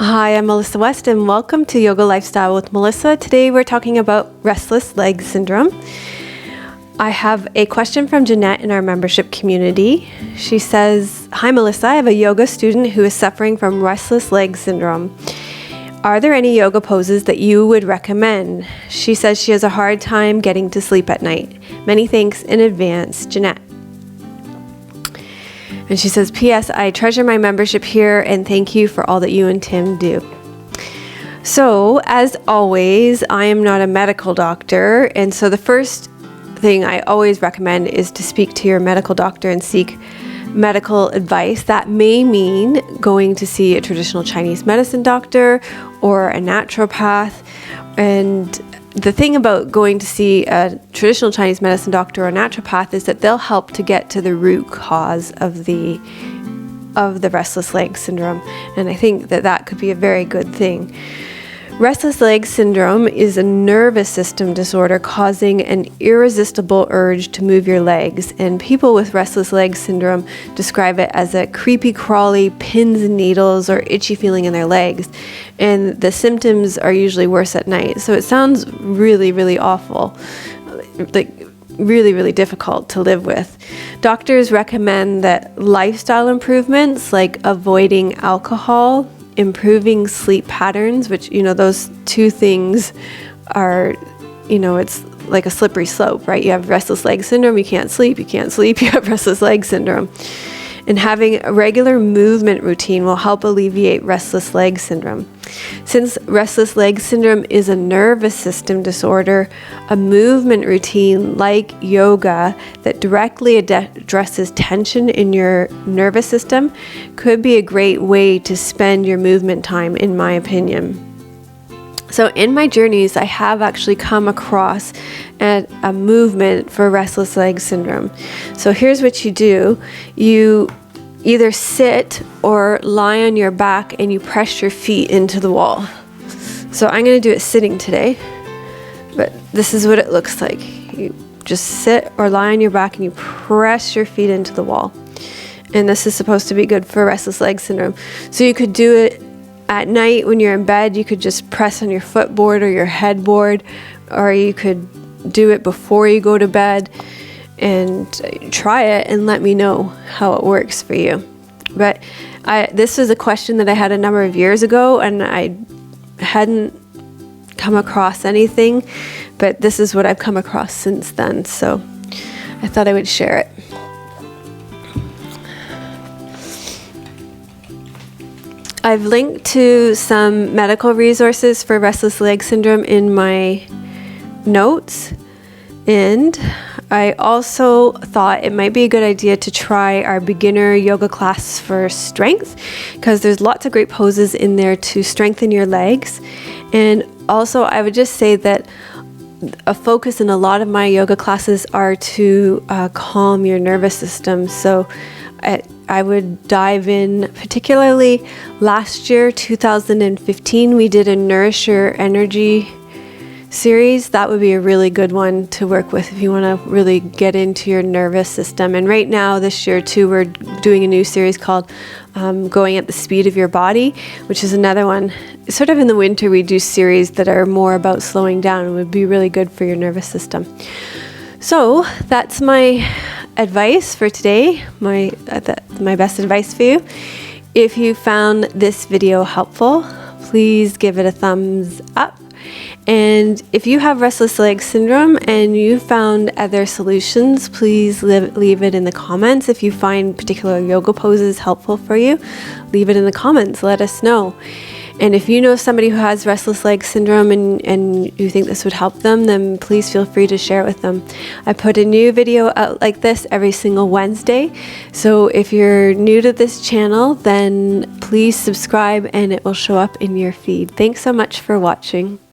Hi, I'm Melissa West and welcome to Yoga Lifestyle with Melissa. Today we're talking about restless leg syndrome. I have a question from Jeanette in our membership community. She says, "Hi Melissa, I have a yoga student who is suffering from restless leg syndrome. Are there any yoga poses that you would recommend? She says she has a hard time getting to sleep at night. Many thanks in advance, Jeanette." And she says, "P.S. I treasure my membership here and thank you for all that you and Tim do." So, as always, I am not a medical doctor, and so the first thing I always recommend is to speak to your medical doctor and seek medical advice. That may mean going to see a traditional Chinese medicine doctor or a naturopath. And the thing about going to see a traditional Chinese medicine doctor or a naturopath is that they'll help to get to the root cause of the restless leg syndrome. And I think that that could be a very good thing. Restless leg syndrome is a nervous system disorder causing an irresistible urge to move your legs. And people with restless leg syndrome describe it as a creepy, crawly, pins and needles or itchy feeling in their legs. And the symptoms are usually worse at night. So it sounds really, really awful, like really, really difficult to live with. Doctors recommend that lifestyle improvements like avoiding alcohol, improving sleep patterns, which, those two things are, it's like a slippery slope, right? You have restless leg syndrome, you can't sleep, you have restless leg syndrome. And having a regular movement routine will help alleviate restless leg syndrome. Since restless leg syndrome is a nervous system disorder, a movement routine like yoga that directly addresses tension in your nervous system could be a great way to spend your movement time, in my opinion. So in my journeys, I have actually come across a movement for restless leg syndrome. So here's what you do. You either sit or lie on your back and you press your feet into the wall. So I'm going to do it sitting today, but this is what it looks like. You just sit or lie on your back and you press your feet into the wall. And this is supposed to be good for restless leg syndrome. So you could do it at night when you're in bed. You could just press on your footboard or your headboard, or you could do it before you go to bed. And try it and let me know how it works for you. But this was a question that I had a number of years ago and I hadn't come across anything, but this is what I've come across since then. So I thought I would share it. I've linked to some medical resources for restless leg syndrome in my notes, and I also thought it might be a good idea to try our beginner yoga class for strength, because there's lots of great poses in there to strengthen your legs. And also I would just say that a focus in a lot of my yoga classes are to calm your nervous system. So I would dive in, particularly last year, 2015, we did a Nourish Your Energy series. That would be a really good one to work with if you want to really get into your nervous system. And right now, this year too, we're doing a new series called Going at the Speed of Your Body, which is another one. Sort of in the winter, we do series that are more about slowing down and would be really good for your nervous system. So that's my advice for today, my best advice for you. If you found this video helpful, please give it a thumbs up. And if you have restless leg syndrome and you found other solutions, please leave it in the comments. If you find particular yoga poses helpful for you, leave it in the comments. Let us know. And if you know somebody who has restless leg syndrome and you think this would help them, then please feel free to share it with them. I put a new video out like this every single Wednesday. So if you're new to this channel, then please subscribe and it will show up in your feed. Thanks so much for watching.